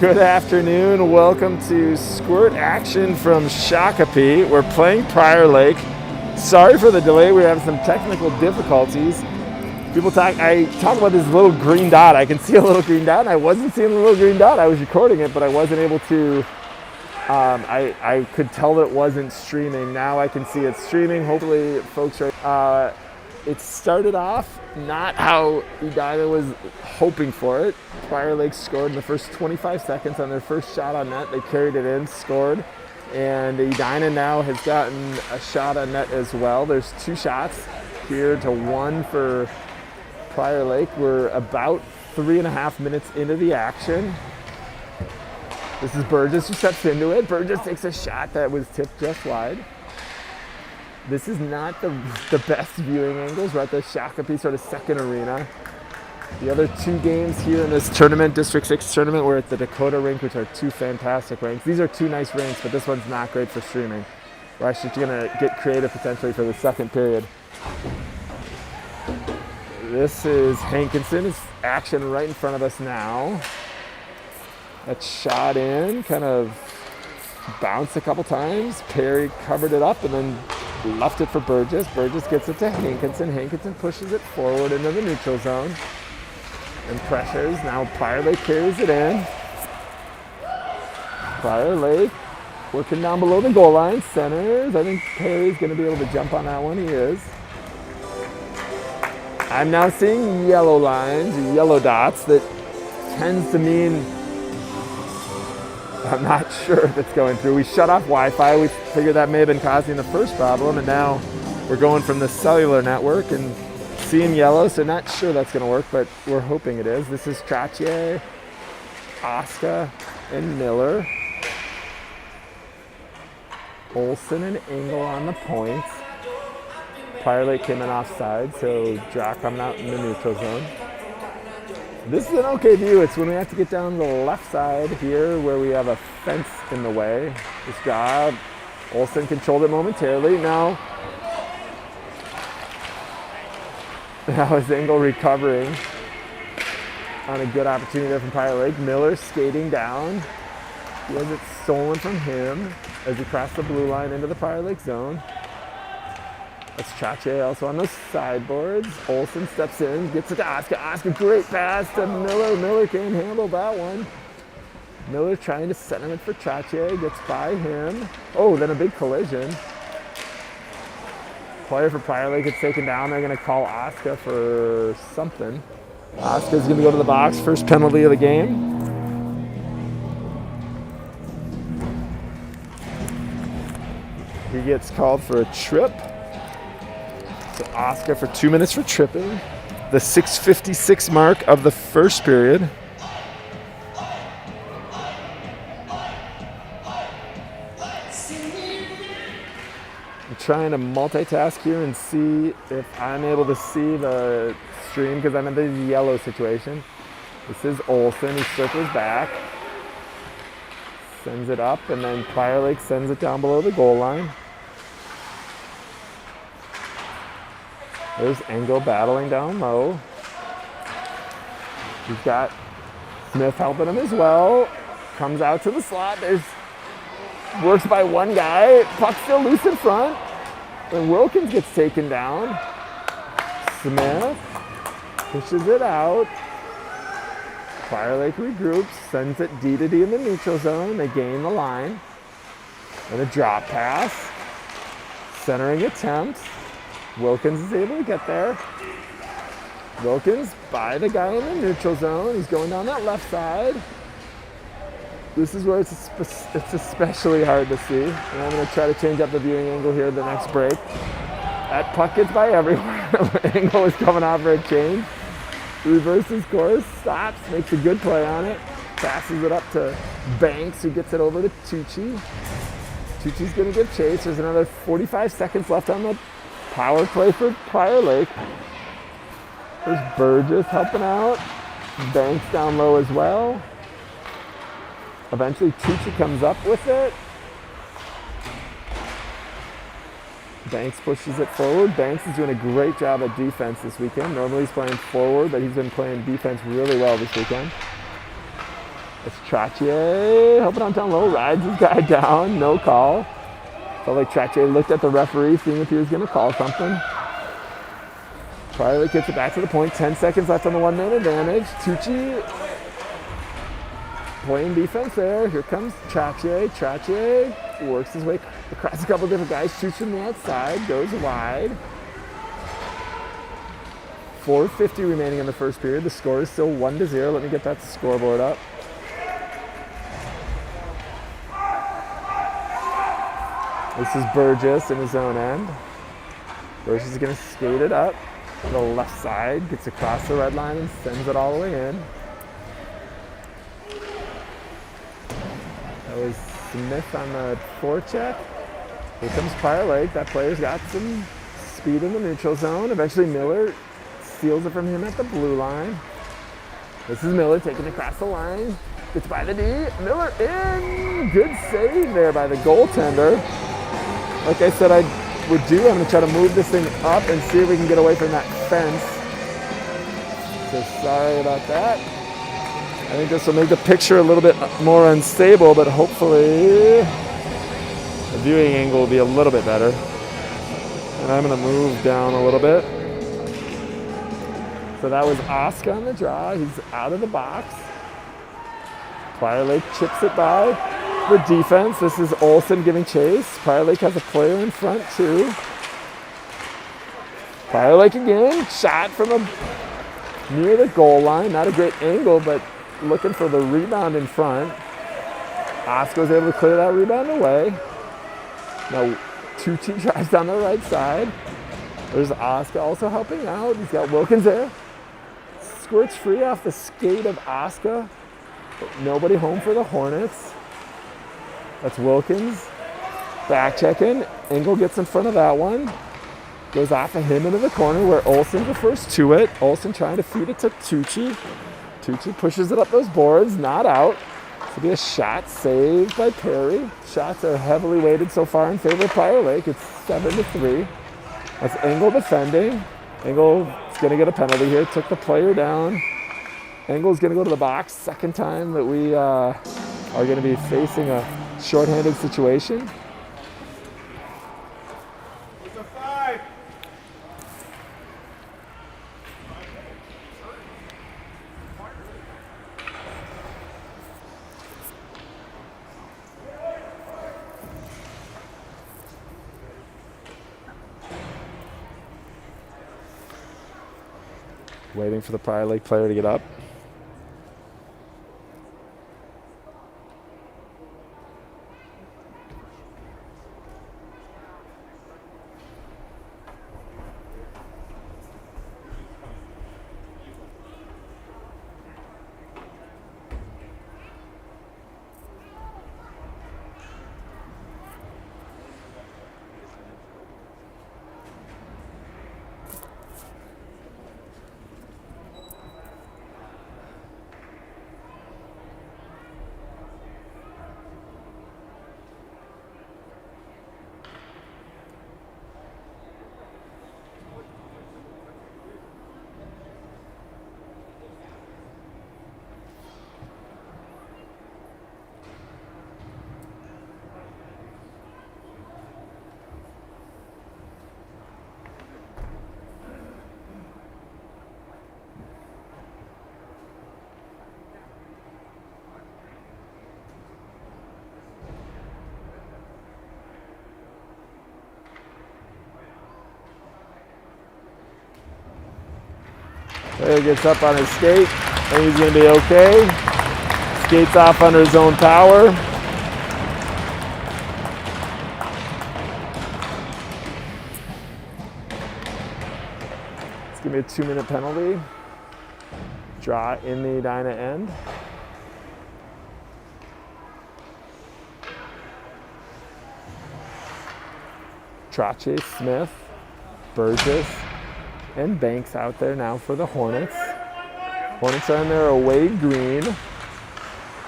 Good afternoon. Welcome to Squirt Action from Shakopee. We're playing Prior Lake. Sorry for the delay. We have some technical difficulties. I talk about this little green dot. I can see a little green dot, and I wasn't seeing a little green dot. I was recording it, but I wasn't able to. I could tell that it wasn't streaming. Now I can see it's streaming. Hopefully, folks are. It started off not how Edina was hoping for it. Prior Lake scored in the first 25 seconds on their first shot on net. They carried it in, scored, and Edina now has gotten a shot on net as well. There's two shots here to one for Prior Lake. We're about 3.5 minutes into the action. This is Burgess who steps into it. Burgess takes a shot that was tipped just wide. This is not the best viewing angles. We're at the Shakopee sort of second arena. The other two games here in this tournament, District 6 tournament, we're at the Dakota rink, which are two fantastic rinks. These are two nice rinks, but this one's not great for streaming. We're actually going to get creative potentially for the second period. This is Hankinson. It's action right in front of us now. That's shot in, kind of bounced a couple times. Perry covered it up and then left it for Burgess. Burgess gets it to Hankinson. Hankinson pushes it forward into the neutral zone and pressures. Now Prior Lake carries it in. Prior Lake working down below the goal line. Centers. I think Perry's going to be able to jump on that one. He is. I'm now seeing yellow lines, yellow dots. That tends to mean I'm not sure if it's going through. We shut off Wi-Fi. We figured that may have been causing the first problem, and now we're going from the cellular network and seeing yellow, so not sure that's going to work, but we're hoping it is. This is Trottier, Oscar, and Miller. Olsen and Engel on the points. Prior Lake came in offside, so Drac coming out in the neutral zone. This is an okay view. It's when we have to get down the left side here where we have a fence in the way. This job, Olsen controlled it momentarily. Now is Engel recovering on a good opportunity there from Prior Lake. Miller skating down. He has it stolen from him as he crossed the blue line into the Prior Lake zone. That's Trottier also on the sideboards. Olsen steps in, gets it to Oscar. Oscar, great pass to Miller. Miller can't handle that one. Miller trying to set him in for Trottier, gets by him. Oh, then a big collision. Player for Prior Lake gets taken down. They're going to call Oscar for something. Oscar's going to go to the box. First penalty of the game. He gets called for a trip. So Oscar for 2 minutes for tripping. The 6:56 mark of the first period. I'm trying to multitask here and see if I'm able to see the stream because I'm in the yellow situation. This is Olsen. He circles back. Sends it up, and then Prior Lake sends it down below the goal line. There's Engel battling down low. He's got Smith helping him as well. Comes out to the slot. Works by one guy. Puck still loose in front. And Wilkins gets taken down. Smith pushes it out. Prior Lake regroups. Sends it D to D in the neutral zone. They gain the line. And a drop pass. Centering attempt. Wilkins is able to get there. Wilkins by the guy in the neutral zone. He's going down that left side. This is where it's especially hard to see. And I'm going to try to change up the viewing angle here the next break. That puck gets by everywhere. Engel is coming off for a change. Reverses course, stops, makes a good play on it. Passes it up to Banks, who gets it over to Tucci. Tucci's going to give chase. There's another 45 seconds left on the power play for Prior Lake. There's Burgess helping out. Banks down low as well. Eventually Tucci comes up with it. Banks pushes it forward. Banks is doing a great job at defense this weekend. Normally he's playing forward, but he's been playing defense really well this weekend. It's Trottier, hoping on down low, rides his guy down, no call. Felt like Trottier looked at the referee, seeing if he was going to call something. Prior Lake gets it back to the point, 10 seconds left on the 1-man advantage. Tucci playing defense there. Here comes Trottier. Trottier works his way across a couple different guys, shoots from the outside, goes wide. 4:50 remaining in the first period. The score is still 1-0. Let me get that scoreboard up. This is Burgess in his own end. Burgess is going to skate it up to the left side, gets across the red line and sends it all the way in. That was Smith on the forecheck. Here comes Prior Lake. That player's got some speed in the neutral zone. Eventually Miller steals it from him at the blue line. This is Miller taking it across the line. Gets by the D. Miller in. Good save there by the goaltender. Like I said I would do, I'm going to try to move this thing up and see if we can get away from that fence. So sorry about that. I think this will make the picture a little bit more unstable, but hopefully the viewing angle will be a little bit better. And I'm going to move down a little bit. So that was Oscar on the draw. He's out of the box. Prior Lake chips it by the defense. This is Olsen giving chase. Prior Lake has a player in front too. Prior Lake again. Shot from near the goal line. Not a great angle, but looking for the rebound in front. Oscar was able to clear that rebound away. Now Tucci drives down the right side. There's Oscar also helping out. He's got Wilkins there. Squirts free off the skate of Oscar. But nobody home for the Hornets. That's Wilkins. Back checking. Engel gets in front of that one. Goes off of him into the corner where Olsen's the first to it. Olsen trying to feed it to Tucci. Tucci pushes it up those boards. Not out. This will be a shot saved by Perry. Shots are heavily weighted so far in favor of Prior Lake. It's 7-3. That's Engel defending. Engel's going to get a penalty here. Took the player down. Engel's going to go to the box. Second time that we are going to be facing a shorthanded situation. It's a 5. Waiting for the Prior Lake player to get up. Player gets up on his skate, and he's going to be okay. Skates off under his own power. It's going to be a 2-minute penalty. Draw in the Edina end. Trottier, Smith, Burgess, and Banks out there now for the Hornets. Hornets are in their away green.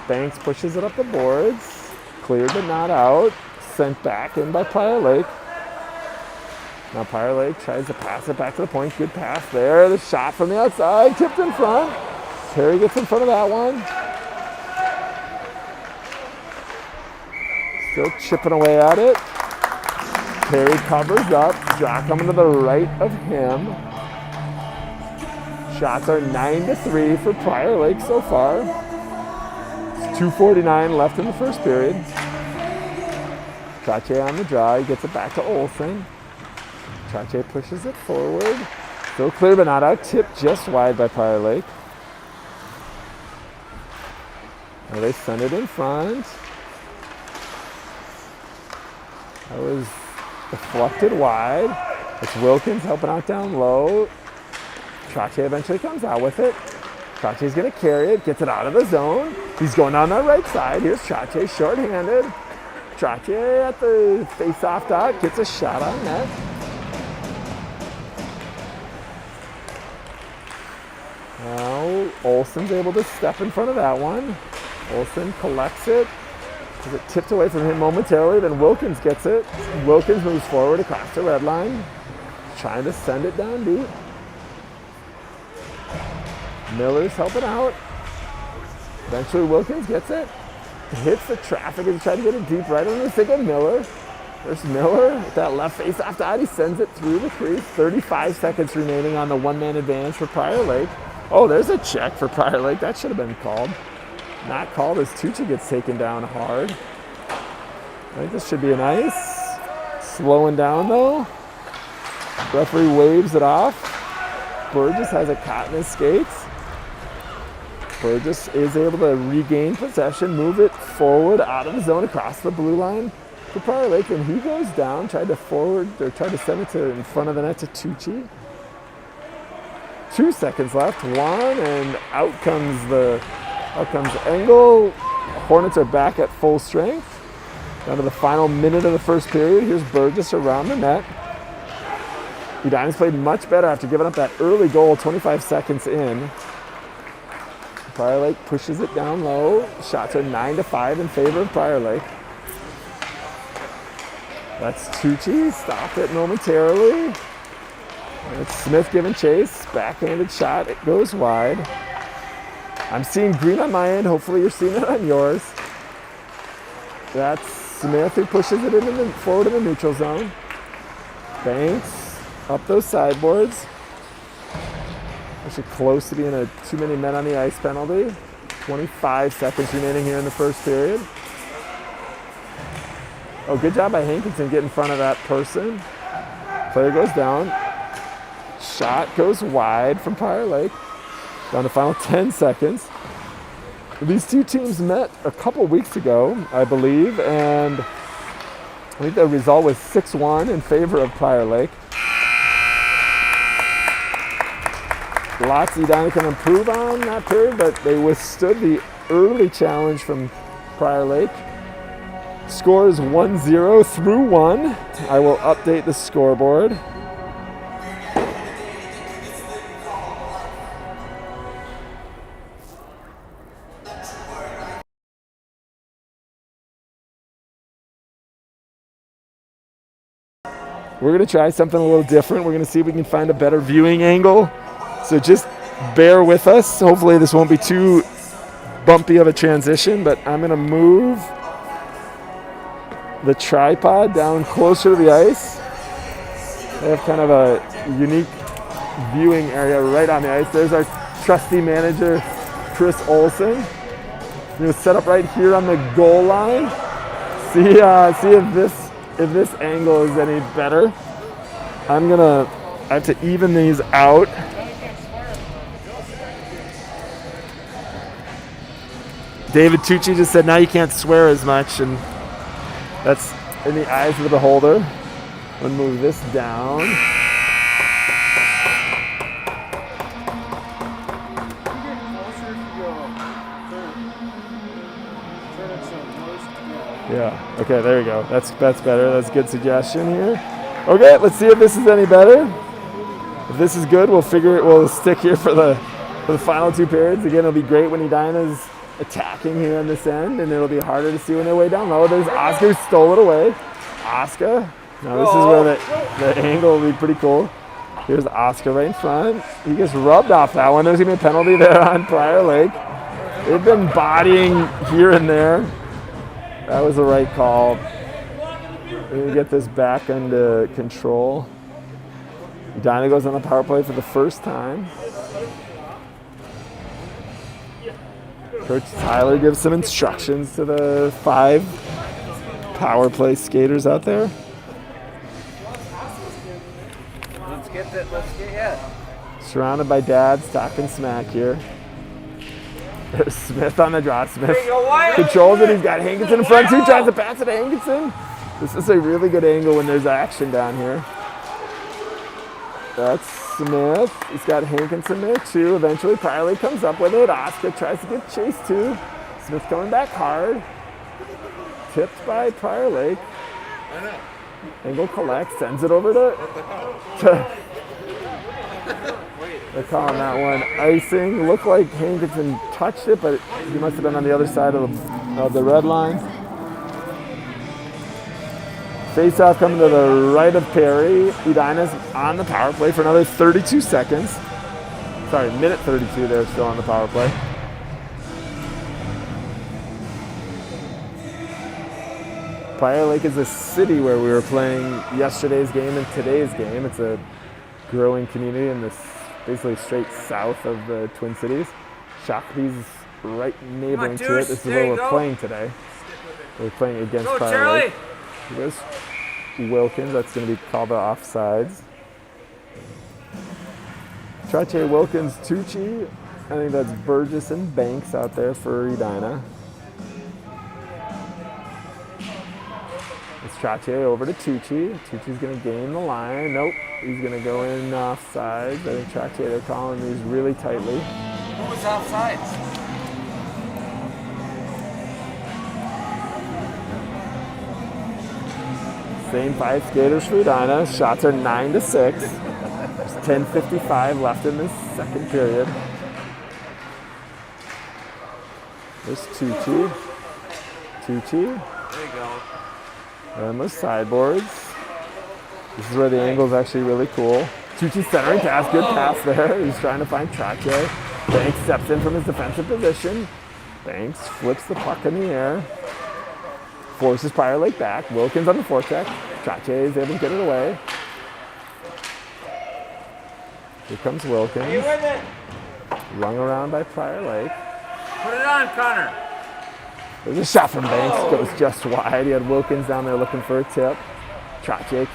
Banks pushes it up the boards. Cleared but not out. Sent back in by Prior Lake. Now Prior Lake tries to pass it back to the point. Good pass there. The shot from the outside. Tipped in front. Perry gets in front of that one. Still chipping away at it. Perry covers up. Draw coming to the right of him. Shots are 9-3 for Prior Lake so far. It's 2:49 left in the first period. Trache on the draw. He gets it back to Olsen. Trache pushes it forward. Still clear but not out. Tipped just wide by Prior Lake. Now they send it in front. That was deflected wide. It's Wilkins helping out down low. Trache eventually comes out with it. Trache's going to carry it, gets it out of the zone. He's going on that right side. Here's Trache, short-handed. Trache at the face-off dot, gets a shot on net. Now Olsen's able to step in front of that one. Olsen collects it. It tipped away from him momentarily, then Wilkins gets it. Wilkins moves forward across the red line, trying to send it down deep. Miller's helping out. Eventually Wilkins gets it. Hits the traffic and tries to get it deep right on the stick of Miller. There's Miller with that left face-off dot. He sends it through the crease. 35 seconds remaining on the one-man advantage for Prior Lake. Oh, there's a check for Prior Lake. That should have been called. Not called as Tucci gets taken down hard. I think this should be a nice. Slowing down though. Referee waves it off. Burgess has a caught in his skates. Burgess is able to regain possession, move it forward out of the zone across the blue line for Prior Lake, and he goes down, tried to send it to in front of the net to Tucci. 2 seconds left, one, and out comes Engel. Hornets are back at full strength. Down to the final minute of the first period. Here's Burgess around the net. Edina's played much better after giving up that early goal 25 seconds in. Prior Lake pushes it down low. Shots are 9-5 in favor of Prior Lake. That's Tucci, stopped it momentarily. And it's Smith giving chase, backhanded shot, it goes wide. I'm seeing green on my end, hopefully you're seeing it on yours. That's Smith who pushes it forward in the neutral zone. Banks up those sideboards. Actually close to being too many men on the ice penalty. 25 seconds remaining here in the first period. Oh, good job by Hankinson getting in front of that person. Player goes down. Shot goes wide from Prior Lake. Down to final 10 seconds. These two teams met a couple weeks ago, I believe, and I think the result was 6-1 in favor of Prior Lake. Lots Edina can improve on that period, but they withstood the early challenge from Prior Lake. Score is 1-0 through 1. I will update the scoreboard. We're going to try something a little different. We're going to see if we can find a better viewing angle. So just bear with us. Hopefully this won't be too bumpy of a transition, but I'm going to move the tripod down closer to the ice. They have kind of a unique viewing area right on the ice. There's our trusty manager, Chris Olsen. I'm going to set up right here on the goal line. See if this angle is any better. I have to even these out. David Tucci just said now you can't swear as much, and that's in the eyes of the beholder. I'm gonna move this down. Yeah, okay, there we go. That's better. That's a good suggestion here. Okay, let's see if this is any better. If this is good, we'll stick here for the final two periods. Again, it'll be great when Edina's attacking here on this end, and it'll be harder to see when they're way down low. There's Oscar who stole it away. Oscar. Now this is where the angle will be pretty cool. Here's Oscar right in front. He gets rubbed off that one. There's gonna be a penalty there on Prior Lake. They've been bodying here and there. That was the right call. We're going to get this back under control. Edina goes on the power play for the first time. Coach Tyler gives some instructions to the 5 power play skaters out there. Let's get yeah. Surrounded by dads talking smack here. There's Smith on the draw. Smith controls it. He's got Hankinson in front too. Tries to pass it to Hankinson. This is a really good angle when there's action down here. That's Smith. He's got Hankinson there too. Eventually Priley comes up with it. Oscar tries to get chased too. Smith coming back hard. Tipped by Prior Lake. Engel collects, sends it over to they're calling that one icing. Looked like Hankinson touched it, but he must have been on the other side of the red line. Face-off coming to the right of Perry. Edina's on the power play for another 32 seconds. Sorry, minute 32 there, still on the power play. Prior Lake is a city where we were playing yesterday's game and today's game. It's a growing community in this basically straight south of the Twin Cities. Shakopee's right neighboring to it. This is where we're playing today. We're playing against Prior Lake. Here's Wilkins. That's going to be called the offsides. Trache, Wilkins, Tucci. I think that's Burgess and Banks out there for Edina. It's Trache over to Tucci. Tucci's going to gain the line. Nope. He's going to go in offsides. I think Trache, they're calling these really tightly. Who was offsides? Same 5 skaters for Edina. Shots are 9-6. There's 10:55 left in this second period. There's Tucci. Tucci. There you go. And the sideboards. This is where the angle is actually really cool. Tucci centering pass, good pass there. He's trying to find Trache. Banks steps in from his defensive position. Banks flips the puck in the air. Forces Prior Lake back. Wilkins on the forecheck. Trache is able to get it away. Here comes Wilkins. Are you with it? Rung around by Prior Lake. Put it on, Connor. There's a shot from Banks. Goes just wide. He had Wilkins down there looking for a tip. Trache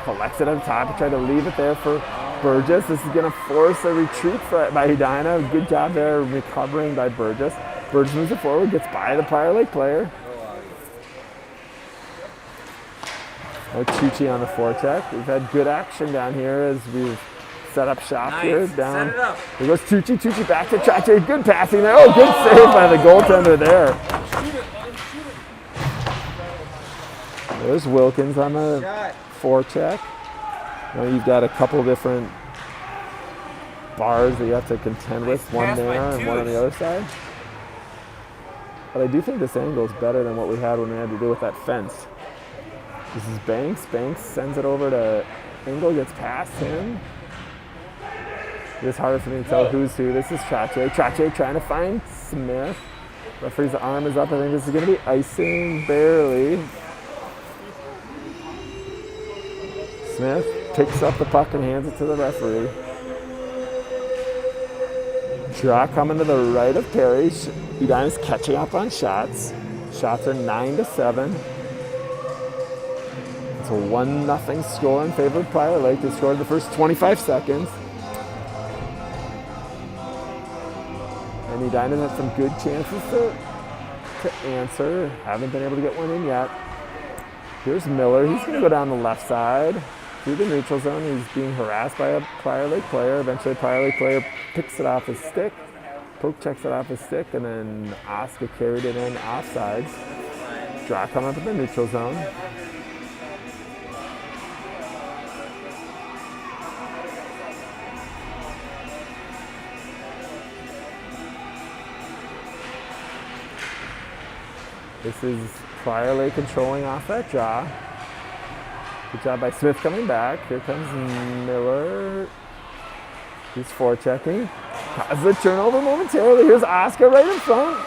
collects it on top. He tried to leave it there for Burgess. This is going to force a retreat by Edina. Good job there recovering by Burgess. Burgess moves it forward, gets by the Prior Lake player. Tucci on the forecheck. We've had good action down here as we've set up shop here. Down. Here goes Tucci. Tucci back to Trache. Good passing there. Oh, good save by the goaltender there. There's Wilkins on the forecheck. Now you've got a couple different bars that you have to contend with. One there and one on the other side. But I do think this angle is better than what we had when we had to deal with that fence. This is Banks. Banks sends it over to Engel, gets past him. It's harder for me to tell who's who. This is Trache. Trache trying to find Smith. Referee's arm is up. I think this is going to be icing, barely. Smith picks up the puck and hands it to the referee. Draw coming to the right of Perry. Edina's catching up on shots. Shots are 9-7. It's a 1-0 score in favor of Prior Lake. They scored the first 25 seconds. And Edina's had some good chances to answer. Haven't been able to get one in yet. Here's Miller. He's going to go down the left side through the neutral zone. He's being harassed by a Prior Lake player. Eventually, a Prior Lake player picks it off his stick. Poke checks it off his stick, and then Oscar carried it in offsides. Draw coming up in the neutral zone. This is Prior Lake controlling off that draw. Good job by Smith coming back. Here comes Miller. He's forechecking. Causes a turnover momentarily. Here's Oscar right in front.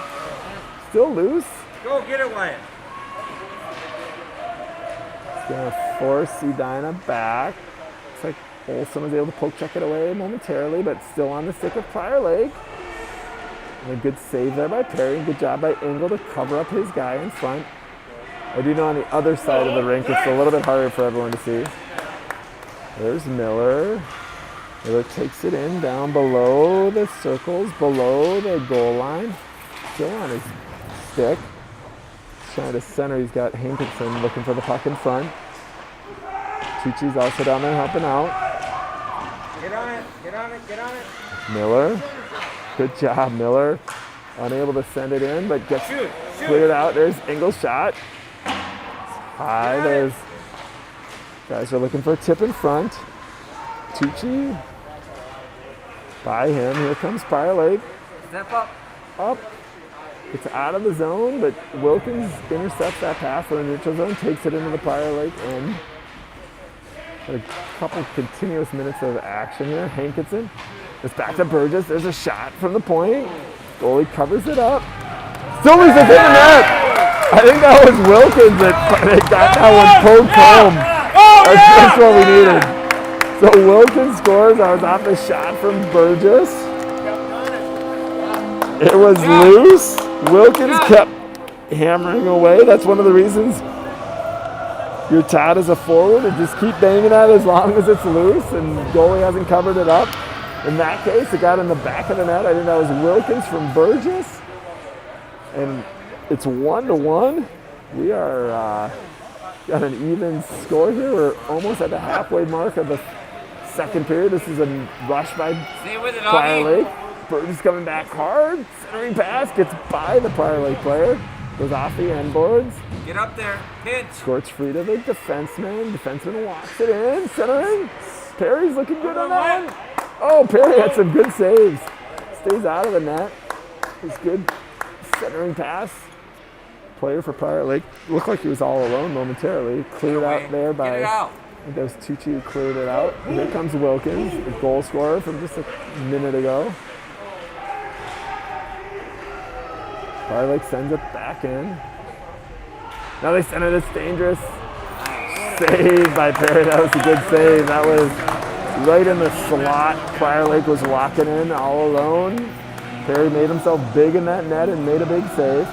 Still loose. Go get it, Wyatt. Gonna force Edina back. Looks like Olsen was able to poke check it away momentarily, but still on the stick of Prior Lake. And a good save there by Perry. Good job by Engel to cover up his guy in front. I do know on the other side of the rink, it's a little bit harder for everyone to see. There's Miller. Miller takes it in down below the circles, below the goal line. Still on his stick. Trying to center, he's got Hankinson looking for the puck in front. Tucci's also down there helping out. Get on it, get on it, get on it. Miller. Good job, Miller. Unable to send it in, but gets cleared out. There's Engel's shot. High, there's guys are looking for a tip in front. Tucci by him. Here comes Prior Lake. Step up. Up. It's out of the zone, but Wilkins intercepts that pass for the neutral zone, takes it into the Prior Lake end. A couple continuous minutes of action here. Hankinson. It's back to Burgess. There's a shot from the point. Goalie covers it up. Still leaves it in the net. I think that was Wilkins that got that one poked home. That's just what we needed. So Wilkins scores. I was off a shot from Burgess. It was loose. Wilkins kept hammering away. That's one of the reasons you're tied as a forward and just keep banging at it as long as it's loose and goalie hasn't covered it up. In that case, it got in the back of the net. I think that was Wilkins from Burgess. And it's 1-1. We are got an even score here. We're almost at the halfway mark of the second period. This is a rush by Prior Lake. Burgess coming back hard. Centering pass gets by the Prior Lake player. Goes off the end boards. Get up there. Pinch. Squirts free to the defenseman. Defenseman walks it in. Centering. Perry's looking good on that one. Oh, Perry had some good saves. Stays out of the net. It's good centering pass. Player for Prior Lake looked like he was all alone momentarily. Cleared out there by, I think that was Tucci who cleared it out. Here comes Wilkins, the goal scorer from just a minute ago. Prior Lake sends it back in. Now they send it, it's dangerous. Save by Perry, that was a good save. That was right in the slot. Prior Lake was walking in all alone. Perry made himself big in that net and made a big save.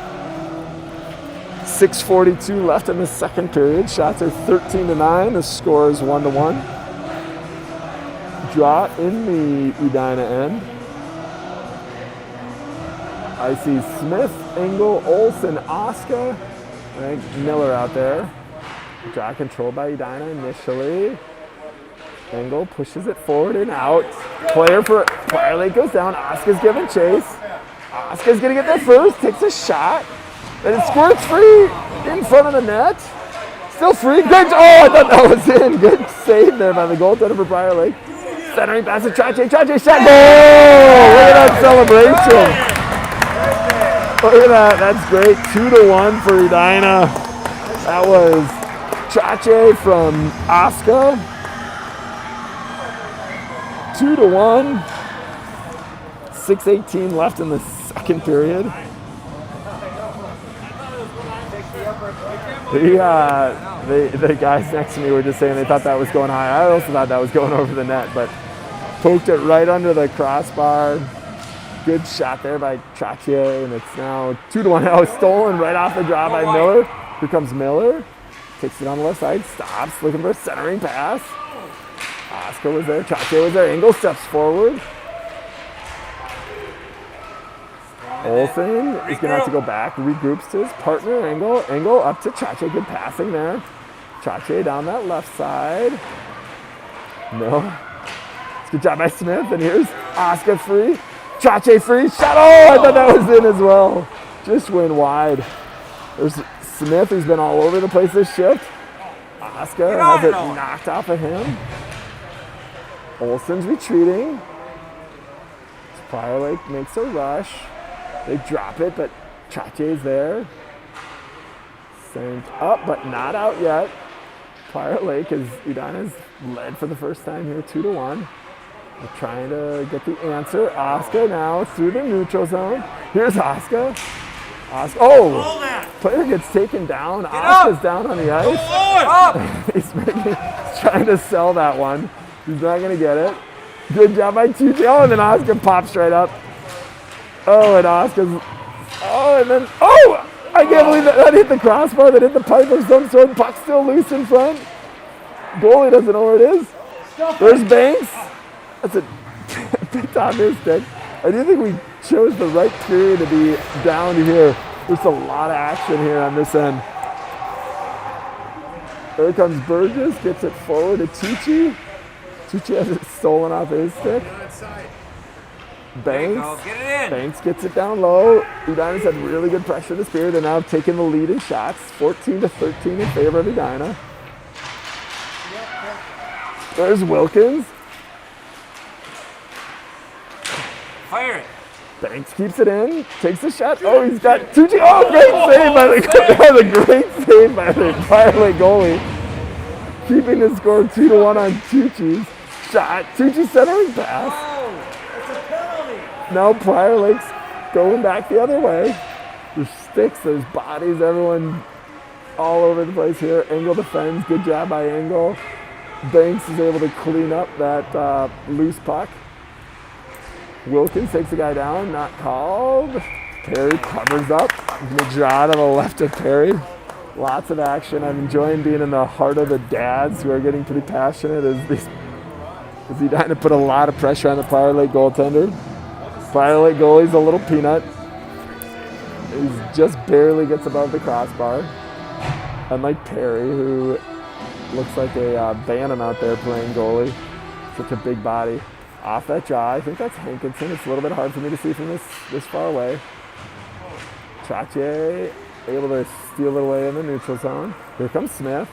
6:42 left in the second period. Shots are 13-9. The score is 1-1. Draw in the Edina end. I see Smith, Engel, Olsen, Oscar, and Miller out there. Draw controlled by Edina initially. Engel pushes it forward and out. Player for Prior Lake goes down. Oscar's giving chase. Oscar's gonna get there first. Takes a shot. And it squirts free in front of the net. Still free. Good. Oh, I thought that was in. Good save there by the goaltender for Prior Lake. Centering pass to Trache. Trache shot. Goal! Look at that celebration. Look at that. That's great. 2-1 for Edina. That was Trache from Oscar. 2-1. 6:18 left in the second period. The guys next to me were just saying they thought that was going high. I also thought that was going over the net, but poked it right under the crossbar. Good shot there by Trache, and it's now 2-1. That was stolen right off the draw by Miller. Here comes Miller. Takes it on the left side, stops, looking for a centering pass. Oscar was there, Trache was there. Engel steps forward. Olsen is going to have to go back, regroups to his partner, Engel. Engel up to Trache, good passing there. Trache down that left side. No. It's a good job by Smith, and here's Oscar free. Trache free, shot, oh, I thought that was in as well. Just went wide. There's Smith, who's been all over the place this shift. Oscar has it knocked off of him. Olsen's retreating. Prior Lake makes a rush. They drop it, but Trache's there. Sent up, but not out yet. Prior Lake is Edina's led for the first time here, 2-1. They're trying to get the answer. Oscar now through the neutral zone. Here's Oscar. Oscar. Oh! Player gets taken down. up! Oscar's down on the ice. Up! He's trying to sell that one. He's not going to get it. Good job by Tucci. Oh, and then Oscar pops right up. Oh, and Oscar's... Oh, and then... Oh! I can't believe that hit the crossbar. That hit the pipe of some sort. Puck's still loose in front. Goalie doesn't know where it is. There's Banks. That's a big top his stick. I do think we chose the right period to be down here. There's a lot of action here on this end. There comes Burgess, gets it forward to Tucci. Tucci has it stolen off his stick. Banks. Get it in. Banks gets it down low. Edina's had really good pressure this period. They're now taking the lead in shots. 14-13 in favor of Edina. There's Wilkins. Fire it. Banks keeps it in, takes the shot. Oh, he's got Tucci. Oh, great save by the great save by the Prior Lake goalie. Keeping the score 2-1 on Tucci's shot. Tucci centering pass. That's a penalty. Now Prior Lake's going back the other way. There's sticks, there's bodies, everyone all over the place here. Engel defends. Good job by Engel. Banks is able to clean up that loose puck. Wilkins takes the guy down, not called. Perry covers up. Good draw to the left of Perry. Lots of action. I'm enjoying being in the heart of the dads who are getting pretty passionate as Edina put a lot of pressure on the Prior Lake goaltender. Prior Lake goalie's a little peanut. He just barely gets above the crossbar. Unlike Perry, who looks like a Bantam out there playing goalie. Such a big body. Off that draw, I think that's Hankinson. It's a little bit hard for me to see from this far away. Trache able to steal it away in the neutral zone. Here comes Smith.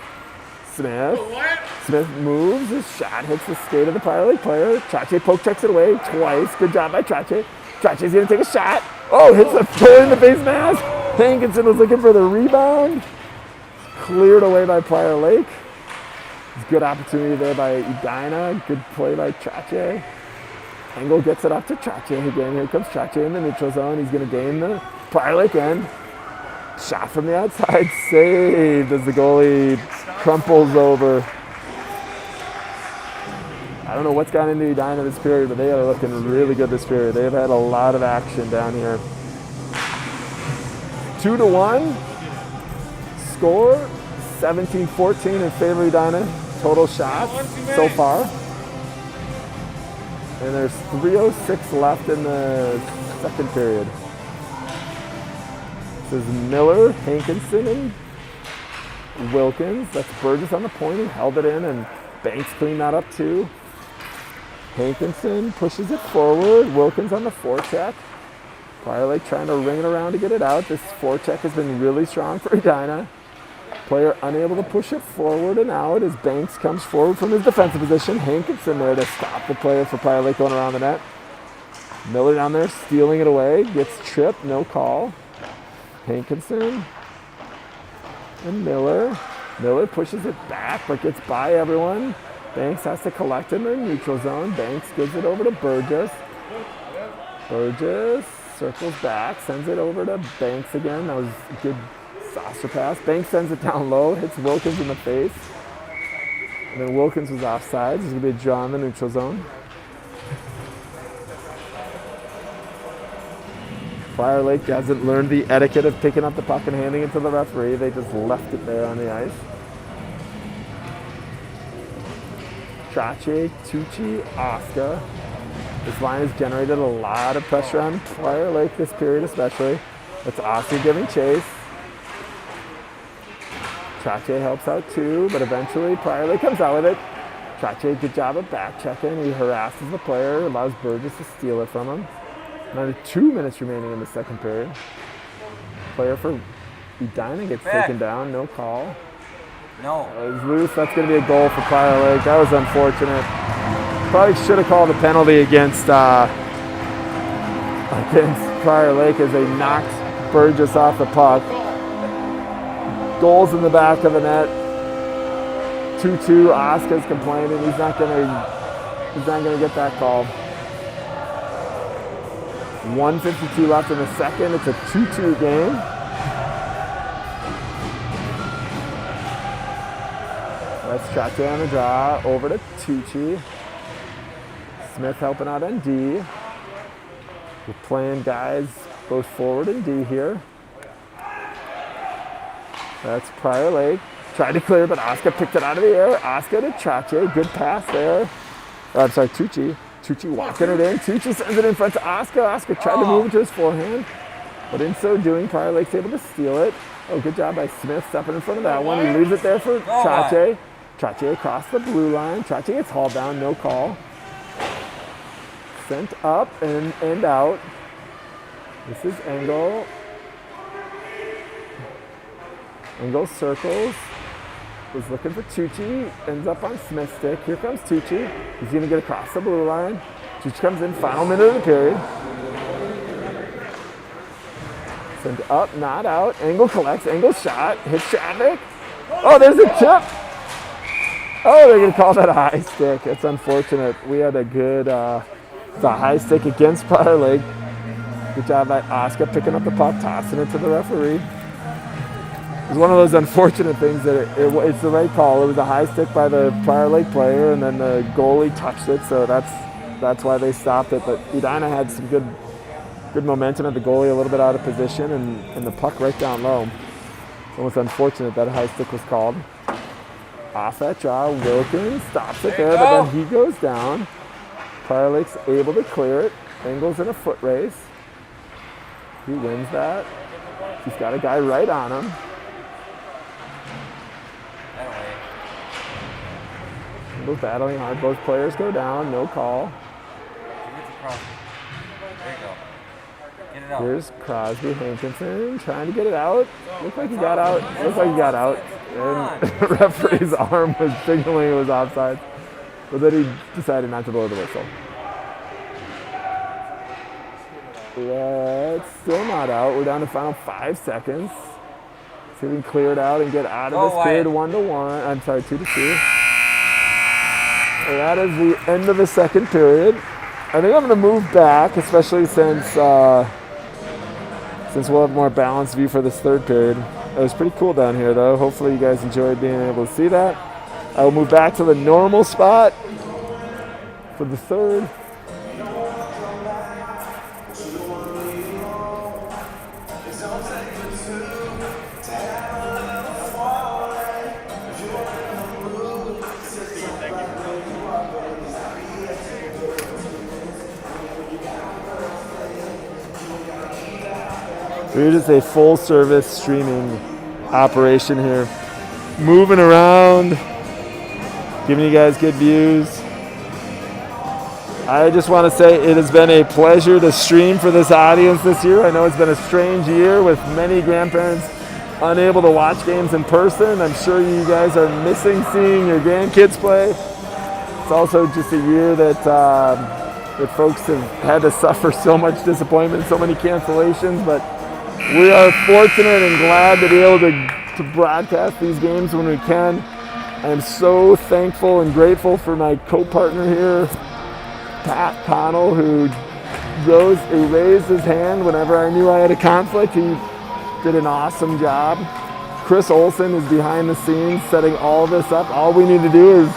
Smith moves. His shot hits the skate of the Prior Lake player. Trache poke checks it away twice. Good job by Trache. Trache's going to take a shot. Oh, hits a throw in the face mask. Hankinson was looking for the rebound. Cleared away by Prior Lake. Good opportunity there by Edina. Good play by Trache. Engel gets it up to Trache again. Here comes Trache in the neutral zone. He's going to gain the Prior Lake end. Shot from the outside. Saved as the goalie crumples over. I don't know what's gone into Edina this period, but they are looking really good this period. They've had a lot of action down here. 2-1. Score 17-14 in favor of Edina. Total shots so far. And there's 3:06 left in the second period. This is Miller, Hankinson, and Wilkins. That's Burgess on the point. He held it in, and Banks cleaned that up too. Hankinson pushes it forward. Wilkins on the forecheck. Prior Lake trying to ring it around to get it out. This forecheck has been really strong for Edina. Player unable to push it forward and out as Banks comes forward from his defensive position. Hankinson there to stop the player for Prior Lake going around the net. Miller down there stealing it away. Gets tripped, no call. Hankinson and Miller. Miller pushes it back but gets by everyone. Banks has to collect in the neutral zone. Banks gives it over to Burgess. Burgess circles back, sends it over to Banks again. That was a good saucer pass. Banks sends it down low, hits Wilkins in the face. And then Wilkins was offside. There's going to be a draw in the neutral zone. Prior Lake hasn't learned the etiquette of picking up the puck and handing it to the referee. They just left it there on the ice. Trache, Tucci, Oscar. This line has generated a lot of pressure on Prior Lake this period especially. It's Oscar giving chase. Trache helps out too, but eventually Prior Lake comes out with it. Trache, good job of back checking. He harasses the player, allows Burgess to steal it from him. Now 2 minutes remaining in the second period. Player for Edina gets taken down, no call. No. It was loose. That's going to be a goal for Prior Lake. That was unfortunate. Probably should have called a penalty against Prior Lake as they knocked Burgess off the puck. Goals in the back of the net. 2-2. Oscar's complaining. He's not gonna get that call. 1:52 left in the second. It's a 2-2 game. Trache on the draw, over to Tucci. Smith helping out on D. We're playing guys both forward and D here. That's Prior Lake. Tried to clear, but Oscar picked it out of the air. Oscar to Trache. Good pass there. Oh, I'm sorry, Tucci. Tucci walking it in. Tucci sends it in front to Oscar. Oscar tried to move it to his forehand, but in so doing, Prior Lake's able to steal it. Oh, good job by Smith stepping in front of that one. He leaves it there for Trache. Trache across the blue line. Trache gets hauled down, no call. Sent up and out. This is Engel. Engel circles. Was looking for Tucci. Ends up on Smith's stick. Here comes Tucci. He's going to get across the blue line. Tucci comes in, final minute of the period. Sent up, not out. Engel collects. Engel shot. Hits traffic. Oh, there's a chip. Oh, they're going to call that a high stick. It's unfortunate. We had a good the high stick against Prior Lake. Good job by Oscar picking up the puck, tossing it to the referee. It was one of those unfortunate things that it's the right call. It was a high stick by the Prior Lake player, and then the goalie touched it, so that's why they stopped it. But Edina had some good momentum at the goalie, a little bit out of position, and the puck right down low. It's almost unfortunate that a high stick was called. Off that draw, Wilkins stops it there, but then he goes down. Prior Lake's able to clear it. Engel's in a foot race. He wins that. He's got a guy right on him. Both battling hard. Both players go down. No call. Get it out. Here's Crosby Hankinson trying to get it out. Looks like he got out. And the referee's arm was signaling it was offside. But then he decided not to blow the whistle. It's still not out. We're down to final 5 seconds. See if we can clear it out and get out of this period 1-1. I'm sorry, 2-2. And that is the end of the second period. I think I'm going to move back, especially since we'll have a more balanced view for this third period. It was pretty cool down here, though. Hopefully you guys enjoyed being able to see that. I will move back to the normal spot for the third. We're just a full service streaming operation here. Moving around, giving you guys good views. I just want to say it has been a pleasure to stream for this audience this year. I know it's been a strange year with many grandparents unable to watch games in person. I'm sure you guys are missing seeing your grandkids play. It's also just a year that folks have had to suffer so much disappointment, so many cancellations, but we are fortunate and glad to be able to broadcast these games when we can. I am so thankful and grateful for my co-partner here, Pat Connell, who raised his hand whenever I knew I had a conflict. He did an awesome job. Chris Olson is behind the scenes setting all this up. All we need to do is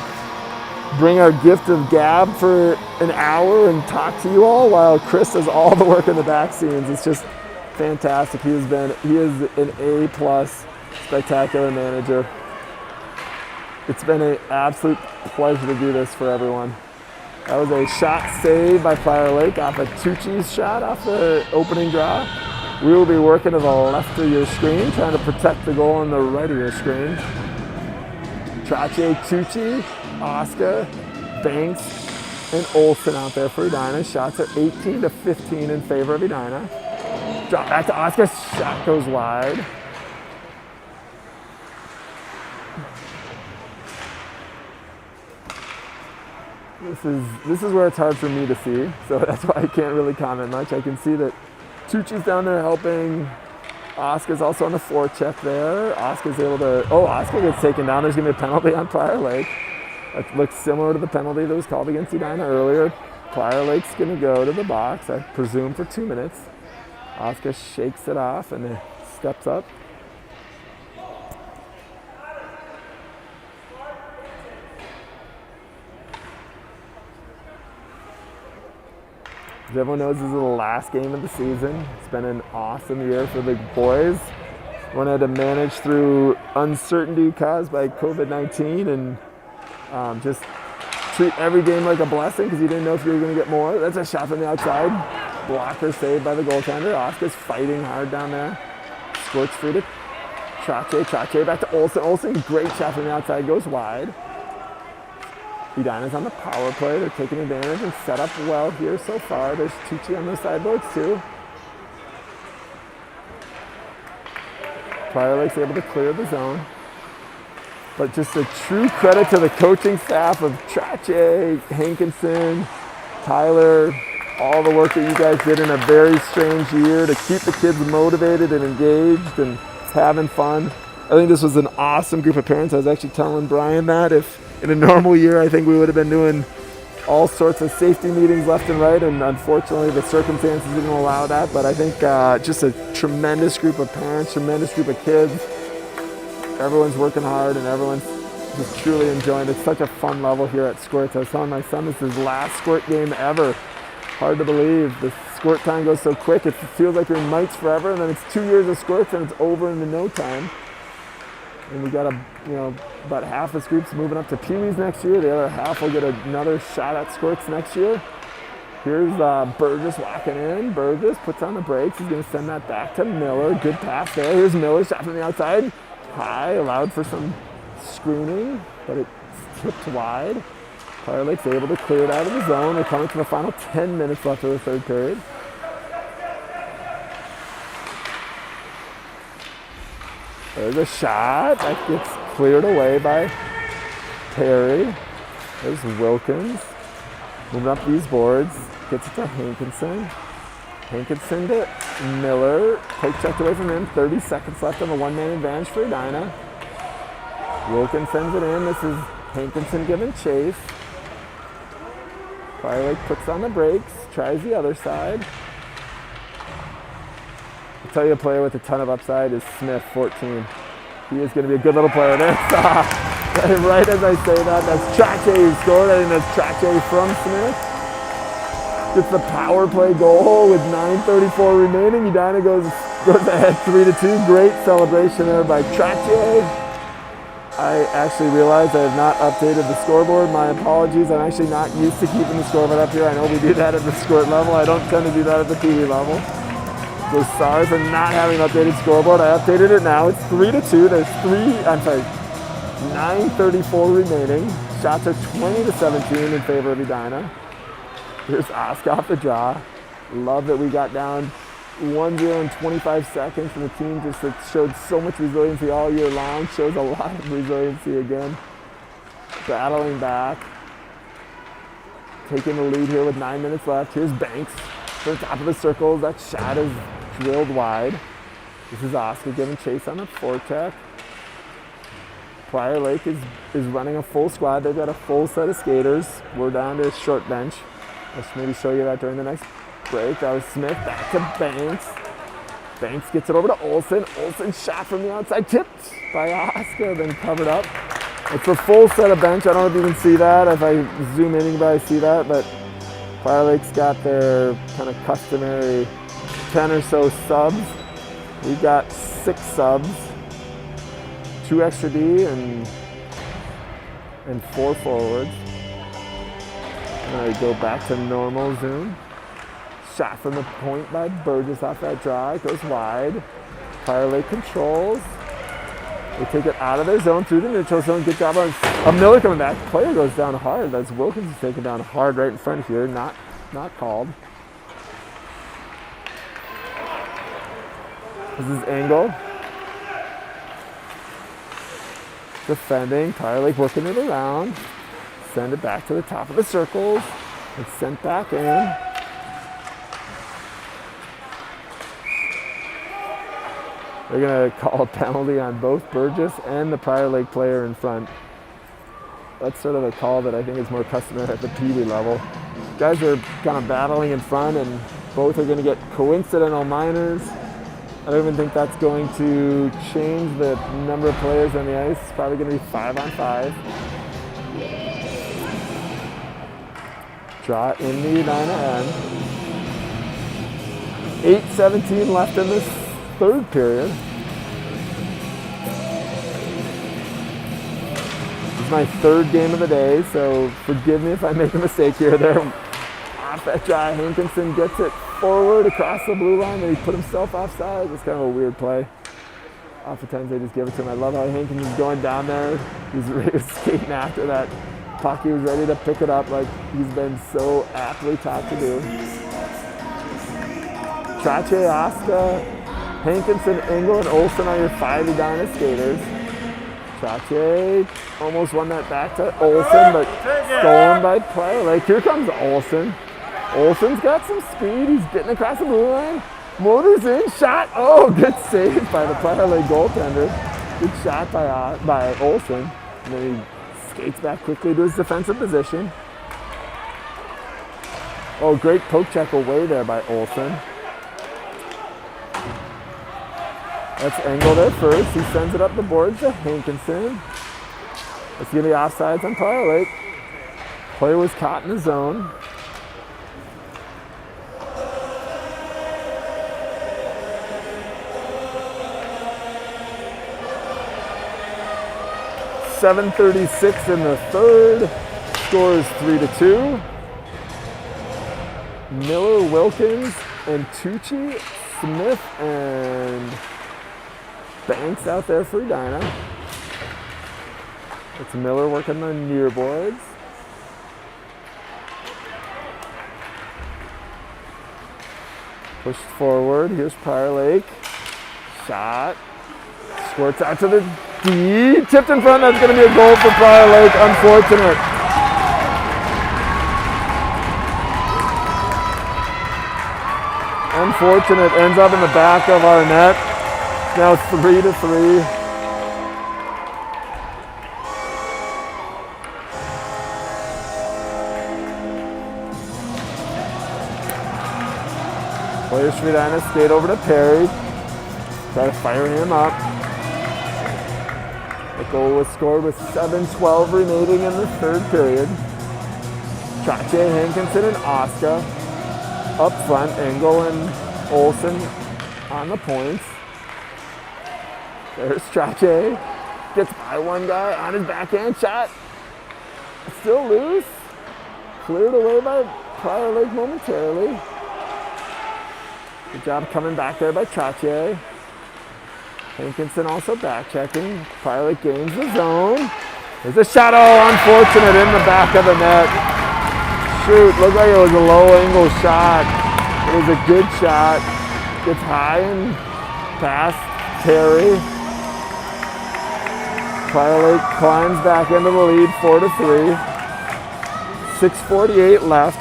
bring our gift of gab for an hour and talk to you all while Chris does all the work in the back scenes. It's just fantastic. He is an A+ spectacular manager. It's been an absolute pleasure to do this for everyone. That was a shot saved by Prior Lake off of Tucci's shot off the opening draw. We will be working to the left of your screen, trying to protect the goal on the right of your screen. Trache, Tucci, Oscar, Banks, and Olsen out there for Edina. Shots are 18-15 in favor of Edina. Drop back to Oscar. Shot goes wide. This is where it's hard for me to see, so that's why I can't really comment much. I can see that Tucci's down there helping. Oscar's also on the forecheck there. Oscar's able to. Oh, Oscar gets taken down. There's going to be a penalty on Prior Lake. That looks similar to the penalty that was called against Edina earlier. Prior Lake's going to go to the box, I presume, for 2 minutes. Oscar shakes it off and steps up. As everyone knows, this is the last game of the season. It's been an awesome year for the boys. One had to manage through uncertainty caused by COVID-19 and just treat every game like a blessing because you didn't know if you were going to get more. That's a shot from the outside. Blocker saved by the goaltender. Oscar's fighting hard down there. Squirts free to Trache. Trache back to Olsen. Olsen, great shot from the outside, goes wide. Edina's on the power play. They're taking advantage and set up well here so far. There's Tucci on the sideboards too. Prior Lake's able to clear the zone. But just a true credit to the coaching staff of Trache, Hankinson, Tyler, all the work that you guys did in a very strange year to keep the kids motivated and engaged and having fun. I think this was an awesome group of parents. I was actually telling Brian that if in a normal year, I think we would have been doing all sorts of safety meetings left and right, and unfortunately the circumstances didn't allow that. But I think just a tremendous group of parents, tremendous group of kids. Everyone's working hard and everyone's just truly enjoying it. It's such a fun level here at Squirts. I was telling my son this is his last Squirt game ever. Hard to believe. The Squirt time goes so quick. It feels like you're in Mites forever, and then it's 2 years of Squirts and it's over in no time. And we got about half this group's moving up to Pee-wees next year. The other half will get another shot at Squirts next year. Here's Burgess walking in. Burgess puts on the brakes. He's going to send that back to Miller. Good pass there. Here's Miller, shot from the outside. High, allowed for some screening, but it's tipped wide. Prior Lake's able to clear it out of the zone. We're coming to the final 10 minutes left of the third period. There's a shot that gets cleared away by Perry. There's Wilkins. Moving up these boards. Gets it to Hankinson. Hankinson to Miller. Poke checked away from him. 30 seconds left on the one-man advantage for Edina. Wilkins sends it in. This is Hankinson giving chase. Prior Lake puts on the brakes. Tries the other side. I'll tell you a player with a ton of upside is Smith, 14. He is going to be a good little player. There's right as I say that, that's Trache who scored. I think that's Trache from Smith. Gets the power play goal with 9:34 remaining. Edina goes ahead 3-2. Great celebration there by Trache. I actually realized I have not updated the scoreboard. My apologies. I'm actually not used to keeping the scoreboard up here. I know we do that at the Squirt level. I don't tend to do that at the Pee-wee level. So sorry for not having an updated scoreboard. I updated it now. It's 3-2. There's 9:34 remaining. Shots are 20-17 in favor of Edina. Here's Oscar off the draw. Love that we got down 1-0 in 25 seconds, and the team just showed so much resiliency all year long. Shows a lot of resiliency again. Battling back. Taking the lead here with 9 minutes left. Here's Banks to the top of the circle. That shot is drilled wide. This is Oscar giving chase on the forecheck. Prior Lake is running a full squad. They've got a full set of skaters. We're down to a short bench. I'll maybe show you that during the next break. That was Smith back to Banks. Banks gets it over to Olsen. Olsen shot from the outside, tipped by Oscar, then covered up. It's a full set of bench. I don't know if you can see that. If I zoom in, you can probably see that. But Prior Lake's got their kind of customary 10 or so subs. We've got 6 subs, 2 extra D and 4 forwards. And I go back to normal zoom. Shot from the point by Burgess off that draw. It goes wide. Prior Lake controls. They take it out of their zone through the neutral zone. Good job on Miller coming back. Player goes down hard. That's Wilkins is taken down hard right in front here. Not called. This is Engel. Defending. Prior Lake working it around. Send it back to the top of the circles. It's sent back in. They're going to call a penalty on both Burgess and the Prior Lake player in front. That's sort of a call that I think is more customary at the Pee-wee level. Guys are kind of battling in front, and both are going to get coincidental minors. I don't even think that's going to change the number of players on the ice. It's probably going to be 5-on-5. Draw in the Edina end. 8:17 left in this third period. This is my third game of the day, so forgive me if I make a mistake here or there. Off that try, Hankinson gets it forward across the blue line, and he put himself offside. It's kind of a weird play. Oftentimes they just give it to him. I love how Hankinson's going down there. He's skating after that puck. He was ready to pick it up like he's been so aptly taught to do. Trache, Oscar, Hankinson, Engel, and Olsen are your 5 Edina skaters. Trache almost won that back to Olsen, but stolen by Prior Lake. Here comes Olsen. Olsen's got some speed. He's getting across the blue line. Motors in, shot. Oh, good save by the Prior Lake goaltender. Good shot by Olsen. And then he skates back quickly to his defensive position. Oh, great poke check away there by Olsen. That's Engel there first. He sends it up the boards to Hankinson. Let's get the offsides on Prior Lake. Player was caught in the zone. .736 in the third. Score is 3-2. Miller, Wilkins, and Tucci, Smith, and Banks out there for Edina. It's Miller working the near boards. Pushed forward. Here's Prior Lake. Shot. Squirts out to the D. Tipped in front. That's going to be a goal for Prior Lake. Unfortunate. Unfortunate. Ends up in the back of our net. Now it's 3-3. Players for Edina skate over to Perry. Try to fire him up. The goal was scored with 7:12 remaining in the third period. Trache, Hankinson, and Oscar. Up front, Engel and Olsen on the points. There's Trache. Gets by one guy on his backhand shot. Still loose. Cleared away by Prior Lake momentarily. Good job coming back there by Trache. Hankinson also back checking. Prior Lake gains the zone. There's a shot. Oh, unfortunate in the back of the net. Shoot, looked like it was a low angle shot. It was a good shot. Gets high and past Terry. Prior Lake climbs back into the lead, 4-3. 6:48 left.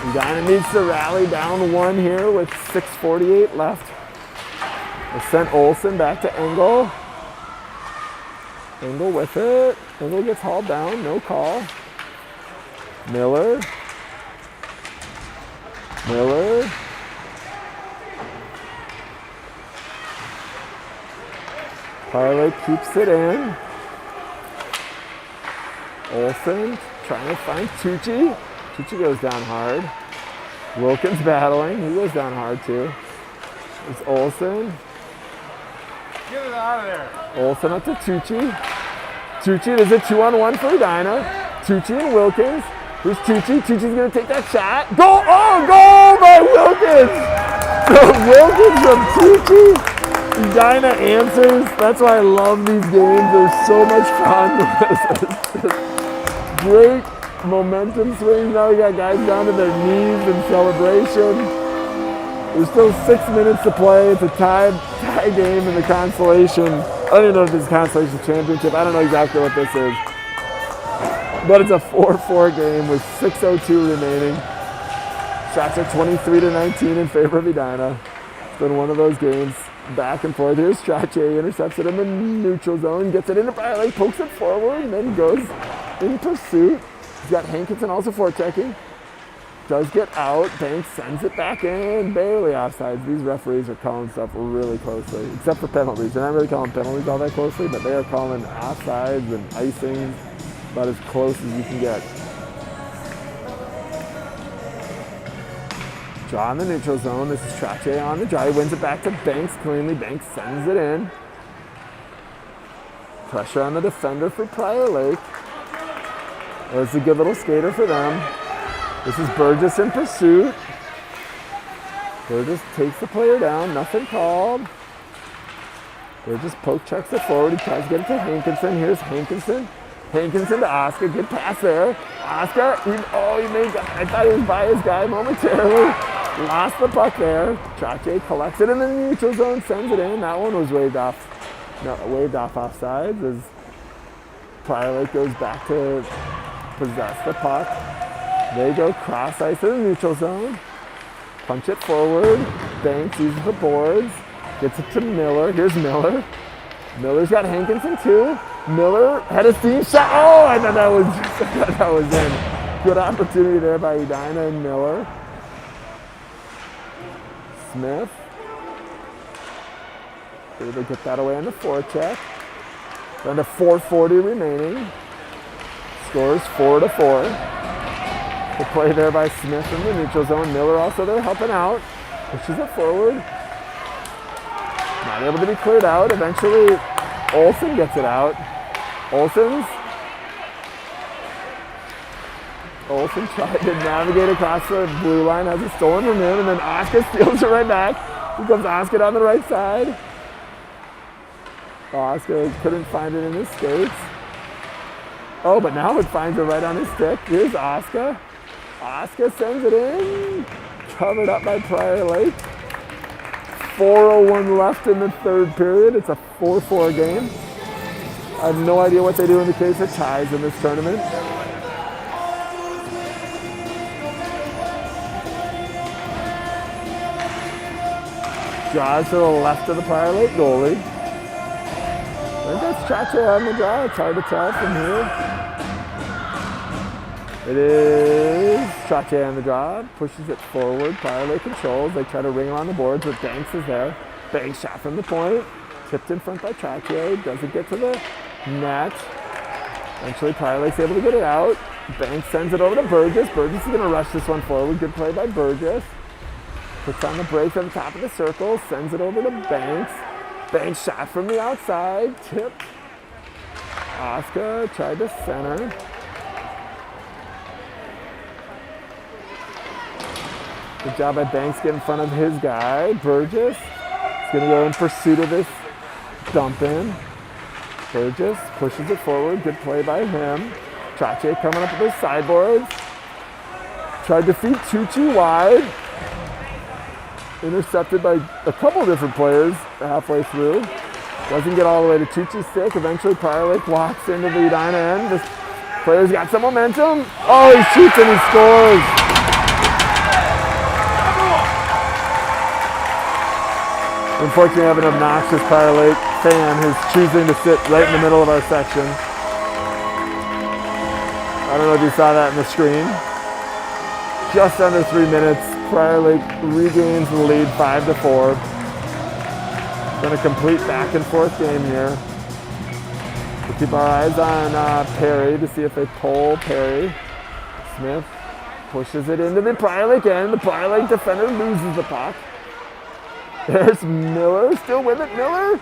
Edina needs to rally down one here with 6:48 left. They sent Olsen back to Engel. Engel with it. Engel gets hauled down, no call. Miller. Miller. Prior Lake keeps it in. Olsen trying to find Tucci. Tucci goes down hard. Wilkins battling. He goes down hard too. It's Olsen. Get it out of there. Olsen up to Tucci. Tucci, there's a 2-on-1 for Edina. Tucci and Wilkins. Here's Tucci. Tucci's going to take that shot. Goal! Oh, goal by Wilkins! So Wilkins from Tucci. Edina answers. That's why I love these games. They're so much fun. Great momentum swings. Now we got guys down to their knees in celebration. There's still 6 minutes to play. It's a tie game in the consolation. I don't even know if this is consolation championship. I don't know exactly what this is. But it's a 4-4 game with 6:02 remaining. Shots are 23-19 in favor of Edina. It's been one of those games. Back and forth. Here's Trache, intercepts it in the neutral zone, gets it into Prior Lake, pokes it forward, and then goes in pursuit. He's got Hankinson also forechecking. does get out. Banks sends it back in, barely offsides. These referees are calling stuff really closely, except for penalties. They're not really calling penalties all that closely, but they are calling offsides and icings about as close as you can get. Draw in the neutral zone. This is Trache on the draw. He wins it back to Banks cleanly. Banks sends it in. Pressure on the defender for Prior Lake. There's a good little skater for them. This is Burgess in pursuit. Burgess takes the player down. Nothing called. Burgess poke checks it forward. He tries to get it to Hankinson. Here's Hankinson. Hankinson to Oscar. Good pass there. Oscar. I thought he was by his guy momentarily. Lost the puck there. Trache collects it in the neutral zone, sends it in. That one was waved off offsides as Prior Lake goes back to possess the puck. They go cross ice in the neutral zone. Punch it forward. Banks uses the boards. Gets it to Miller. Here's Miller. Miller's got Hankinson too. Miller had a steam shot. Oh, I thought that was in. Good opportunity there by Edina and Miller. Smith. Able to get that away on the forecheck. Down to 4:40 remaining. Scores 4-4. The play there by Smith in the neutral zone. Miller also there helping out. Pushes it forward. Not able to be cleared out. Eventually, Olsen gets it out. Olsen tried to navigate across the blue line, has it stolen from him, and then Oscar steals it right back. Here comes Oscar on the right side. Oscar couldn't find it in his skates. Oh, but now it finds it right on his stick. Here's Oscar. Oscar sends it in. Covered up by Prior Lake. 4:01 left in the third period. It's a 4-4 game. I have no idea what they do in the case of ties in this tournament. Draws to the left of the Prior Lake goalie. I think that's Trache on the draw. It's hard to tell from here. It is Trache on the draw. Pushes it forward. Prior Lake controls. They try to ring on the boards, but Banks is there. Banks shot from the point. Tipped in front by Trache. Doesn't get to the net. Eventually Prior Lake's able to get it out. Banks sends it over to Burgess. Burgess is going to rush this one forward. Good play by Burgess. Puts on the brakes at the top of the circle, sends it over to Banks. Banks shot from the outside, tipped. Oscar tried to center. Good job by Banks getting in front of his guy, Burgess. He's going to go in pursuit of this dump in. Burgess pushes it forward, good play by him. Trache coming up with his sideboards. Tried to feed Tucci wide. Intercepted by a couple different players halfway through. Doesn't get all the way to Tucci's stick. Eventually Prior Lake walks into the Edina end. This player's got some momentum. Oh, he shoots and he scores. Unfortunately, I have an obnoxious Prior Lake fan who's choosing to sit right in the middle of our section. I don't know if you saw that in the screen. Just under 3 minutes. Prior Lake regains the lead 5-4. Been a complete back and forth game here. We'll keep our eyes on Perry to see if they pull Perry. Smith pushes it into the Prior Lake end. The Prior Lake defender loses the puck. There's Miller, still with it, Miller.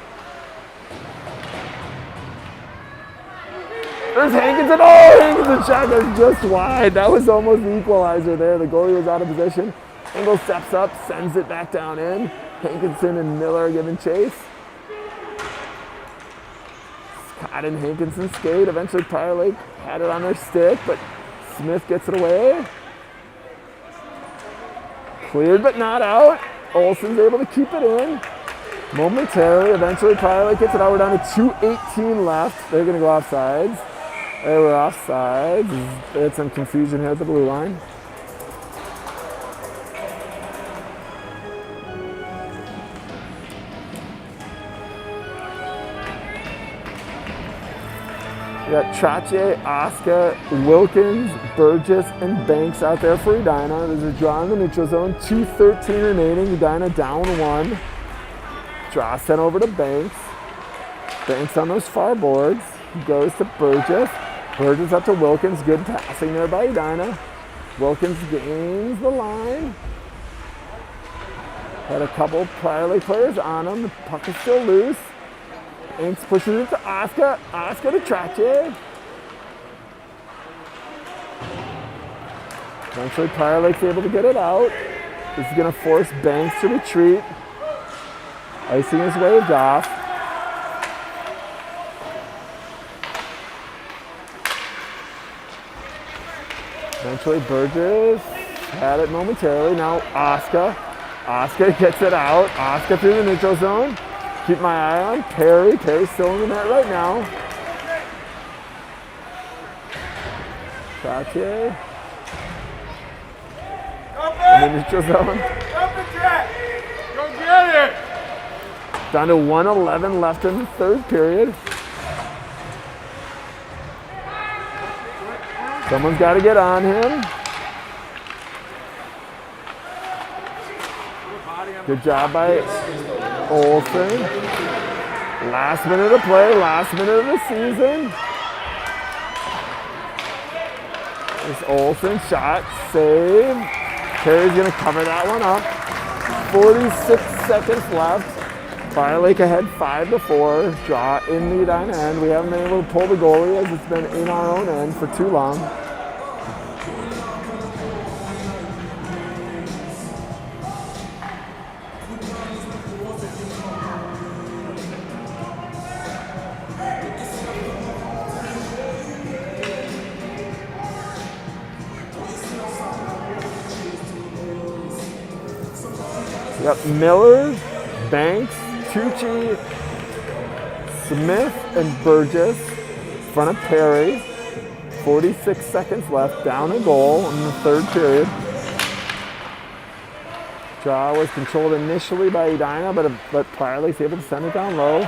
There's Hankinson. Oh, Hankinson shot goes just wide. That was almost the equalizer there. The goalie was out of position. Engel steps up, sends it back down in. Hankinson and Miller giving chase. Scott and Hankinson skate. Eventually Prior Lake had it on their stick, but Smith gets it away. Cleared but not out. Olsen's able to keep it in. Momentarily, eventually Prior Lake gets it out. We're down to 2:18 left. They're gonna go offsides. They were offsides. They had some confusion here at the blue line. We got Trache, Oscar, Wilkins, Burgess, and Banks out there for Edina. There's a draw in the neutral zone. 2:13 remaining. Edina down 1. Draw sent over to Banks. Banks on those far boards. Goes to Burgess. Burgess up to Wilkins. Good passing there by Edina. Wilkins gains the line. Had a couple Prior Lake players on him. The puck is still loose. Banks pushes it to Oscar. Oscar to Trache. Eventually Prior Lake's able to get it out. This is going to force Banks to retreat. Icing is waved off. Eventually Burgess had it momentarily. Now Oscar. Oscar gets it out. Oscar through the neutral zone. Keep my eye on Perry. Perry's still in the net right now. Trache. In the neutral zone. Go get it! Down to 1:11 left in the third period. Someone's got to get on him. Good job by Olsen. Last minute of play, last minute of the season. This Olsen shot, save. Perry's going to cover that one up. 46 seconds left. Prior Lake ahead 5-4. Draw in the Edina end. We haven't been able to pull the goalie as it's been in our own end for too long. Yep, Miller, Banks, Tucci, Smith, and Burgess in front of Perry. 46 seconds left, down a goal in the third period. Draw was controlled initially by Edina, but Prior Lake's able to send it down low.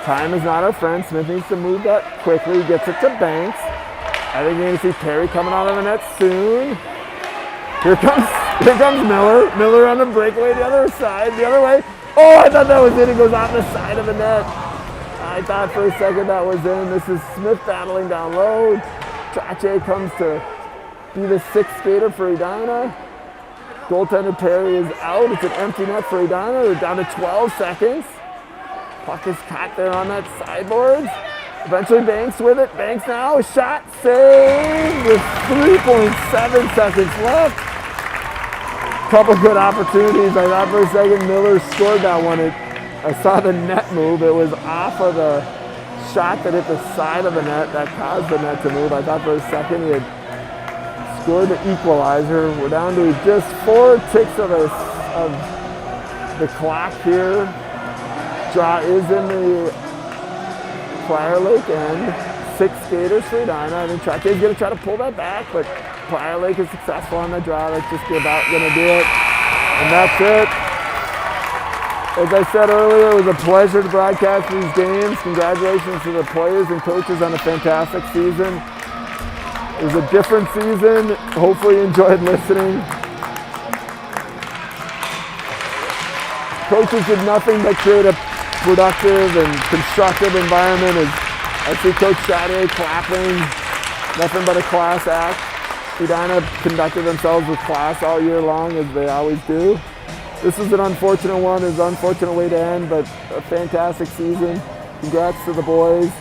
Time is not our friend. Smith needs to move that quickly. Gets it to Banks. I think you're going to see Perry coming out of the net soon. Here comes Miller. Miller on the breakaway, the other side, the other way. Oh, I thought that was in. It goes off the side of the net. I thought for a second that was in. This is Smith battling down low. Trache comes to be the sixth skater for Edina. Goaltender Perry is out. It's an empty net for Edina. They're down to 12 seconds. Puck is caught there on that sideboard. Eventually Banks with it. Banks now, a shot, save with 3.7 seconds left. Couple good opportunities. I thought for a second Miller scored that one. I saw the net move. It was off of the shot that hit the side of the net that caused the net to move. I thought for a second he had scored the equalizer. We're down to just 4 ticks of the clock here. Draw is in the Prior Lake end. 6 skaters for Edina. I think Trache's going to try to pull that back, but Prior Lake is successful on the draw. That's just about going to do it. And that's it. As I said earlier, it was a pleasure to broadcast these games. Congratulations to the players and coaches on a fantastic season. It was a different season. Hopefully you enjoyed listening. Coaches did nothing but create a productive and constructive environment. As I see Coach Chade clapping, nothing but a class act. Edina conducted themselves with class all year long, as they always do. This was an unfortunate one. It was an unfortunate way to end, but a fantastic season. Congrats to the boys.